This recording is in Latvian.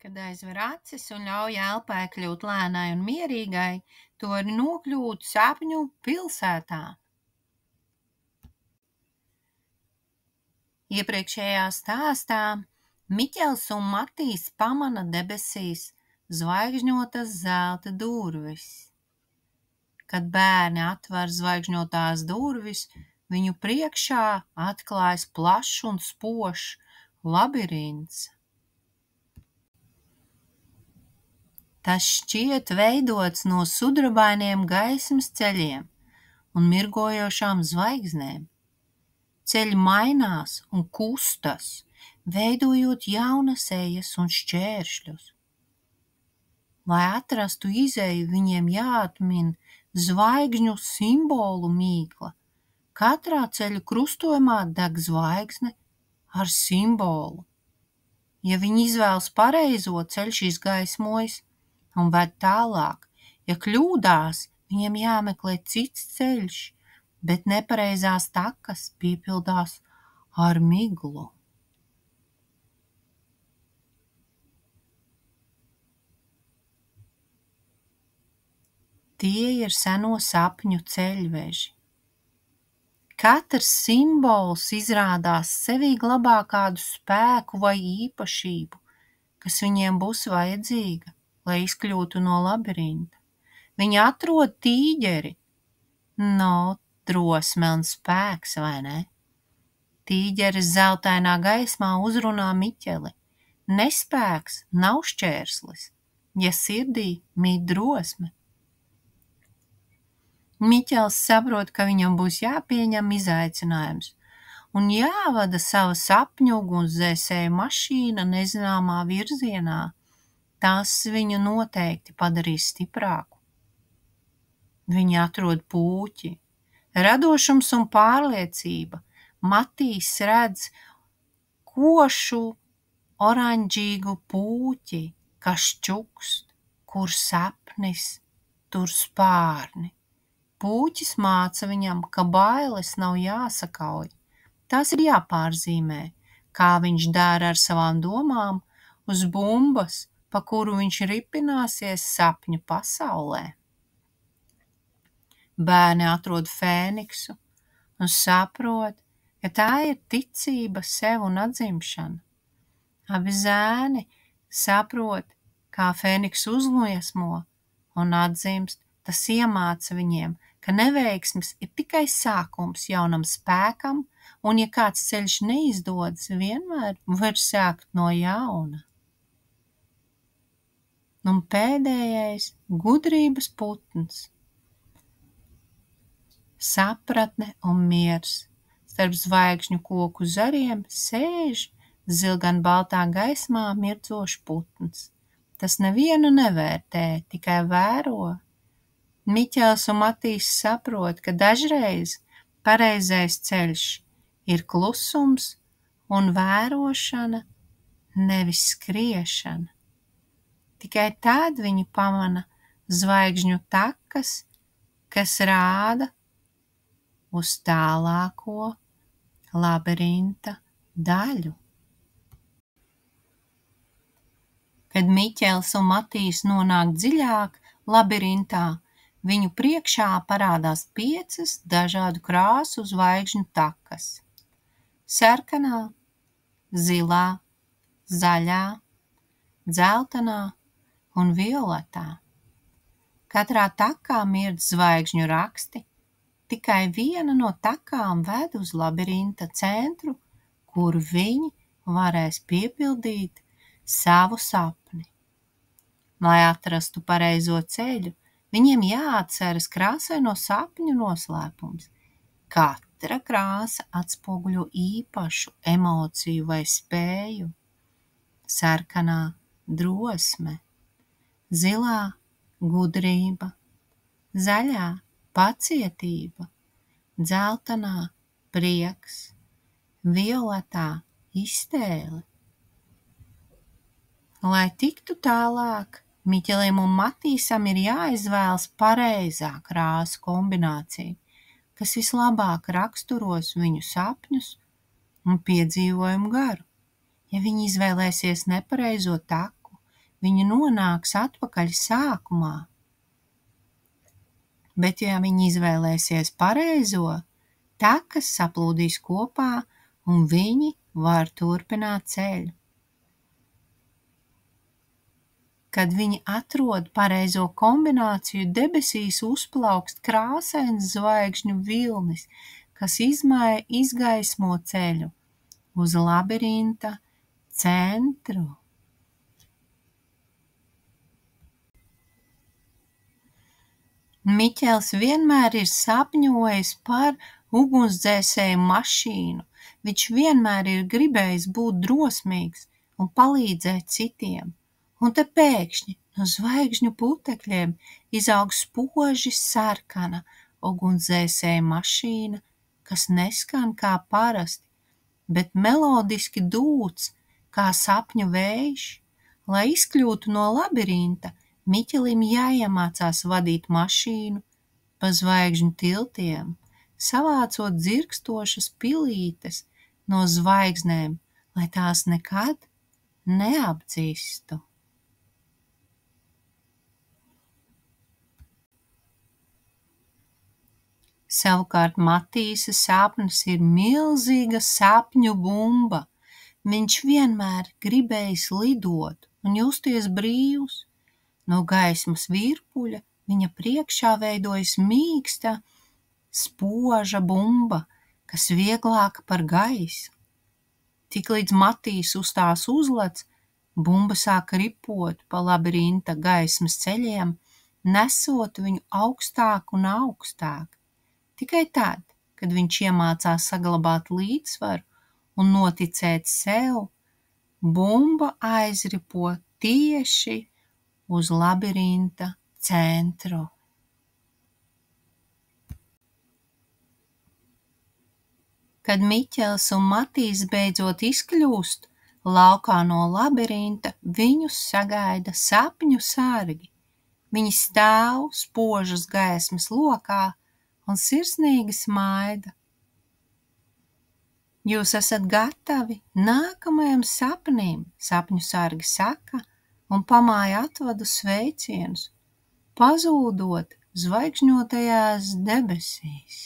Kad aizver acis un ļauj elpai kļūt lēnai un mierīgai, tu vari nokļūt sapņu pilsētā. Iepriekšējā stāstā Miķels un Matīs pamana debesīs zvaigžņotas zelta durvis. Kad bērni atver zvaigžņotās durvis, viņu priekšā atklājas plašs un spožs labirints. Tas šķiet veidots no sudrabainiem gaismas ceļiem un mirgojošām zvaigznēm. Ceļi mainās un kustas, veidojot jaunas ejas un šķēršļus. Lai atrastu izeju, viņiem jāatmin zvaigžņu simbolu mīkla. Katrā ceļu krustojumā deg zvaigzne ar simbolu. Ja viņi izvēlas pareizo, ceļš izgaismojas un ved tālāk. Ja kļūdās, viņiem jāmeklē cits ceļš, bet nepareizās takas piepildās ar miglu. Tie ir seno sapņu ceļveži. Katrs simbols izrādās sevī glabā kādu spēku vai īpašību, kas viņiem būs vajadzīga, lai izkļūtu no labirinta. Viņi atrod tīģeri. Drosme un spēks, vai ne? Tīģeris zeltainā gaismā uzrunā Miķeli. Nespēks nav šķērslis, ja sirdī mīt drosme. Miķels saprot, ka viņam būs jāpieņem izaicinājums un jāvada sava sapņu ugunsdzēsēju mašīna nezināmā virzienā. Tas viņu noteikti padarīs stiprāku. Viņi atrod pūķi. Radošums un pārliecība. Matīs redz košu, oranžīgu pūķi, kas čukst, kur sapnis, tur spārni. Pūķis māca viņam, ka bailes nav jāsakauj. Tās ir jāpārzīmē, kā viņš dara ar savām domām uz bumbas, pa kuru viņš ripināsies sapņu pasaulē. Bērni atrod Fēniksu un saprot, ka tā ir ticība sev un atzimšana. Abi zēni saprot, kā Fēniks uzliesmo un atzimst. Tas iemāca viņiem, ka neveiksmes ir tikai sākums jaunam spēkam, un ja kāds ceļš neizdodas, vienmēr var sākt no jauna. Un pēdējais – gudrības putns. Sapratne un miers. Starp zvaigžņu koku zariem sēž zilgan baltā gaismā mirdzošs putns. Tas nevienu nevērtē, tikai vēro. Miķels un Matīs saprot, ka dažreiz pareizais ceļš ir klusums un vērošana, nevis skriešana. Tikai tad viņi pamana zvaigžņu takas, kas rāda uz tālāko labirinta daļu. Kad Miķels un Matīs nonāk dziļāk labirintā, viņu priekšā parādās 5 dažādu krāsu zvaigžņu takas. Sarkanā, zilā, zaļā, dzeltenā un violetā. Katrā takā mirdz zvaigžņu raksti, tikai viena no takām ved uz labirinta centru, kur viņi varēs piepildīt savu sapni. Lai atrastu pareizo ceļu, viņiem jāatceras krāsaino sapņu noslēpums. Katra krāsa atspoguļo īpašu emociju vai spēju. Sarkanā – drosme, zilā – gudrība, zaļā – pacietība, dzeltenā – prieks, violetā – iztēle. Lai tiktu tālāk, Miķelim un Matīsam ir jāizvēlas pareizā krāsu kombinācija, kas vislabāk raksturos viņu sapņus un piedzīvojumu garu. Ja viņi izvēlēsies nepareizo taku, viņi nonāks atpakaļ sākumā. Bet ja viņi izvēlēsies pareizo, takas saplūdīs kopā un viņi var turpināt ceļu. Kad viņi atrod pareizo kombināciju, debesīs uzplaukst krāsains zvaigžņu vilnis, kas izgaismo ceļu uz labirinta centru. Miķels vienmēr ir sapņojis par ugunsdzēsēju mašīnu. Viņš vienmēr ir gribējis būt drosmīgs un palīdzēt citiem. Un te pēkšņi no zvaigžņu putekļiem izaug spoži sarkana ugunsdzēsēja mašīna, kas neskan kā parasti, bet melodiski dūc kā sapņu vējš. Lai izkļūtu no labirinta, Miķelim jāiemācās vadīt mašīnu pa zvaigžņu tiltiem, savācot dzirkstošas pilītes no zvaigznēm, lai tās nekad neapdzistu. Savukārt Matīsa sapnis ir milzīga sapņu bumba. Viņš vienmēr gribējis lidot un justies brīvs. No gaismas virpuļa viņa priekšā veidojas mīksta, spoža bumba, kas vieglāka par gaisu. Tiklīdz Matīs uz tās uzlec, bumba sāk ripot pa labirinta gaismas ceļiem, nesot viņu augstāk un augstāk. Tikai tad, kad viņš iemācās saglabāt līdzsvaru un noticēt sev, bumba aizripo tieši uz labirinta centru. Kad Miķels un Matīs beidzot izkļūst laukā no labirinta, viņus sagaida sapņu sargi. Viņi stāv spožas gaismas lokā un sirsnīgi smaida. Jūs esat gatavi nākamajam sapnim, sapņu sargi saka, un pamāja atvadu sveicienus, pazūdot zvaigžņotajās debesīs.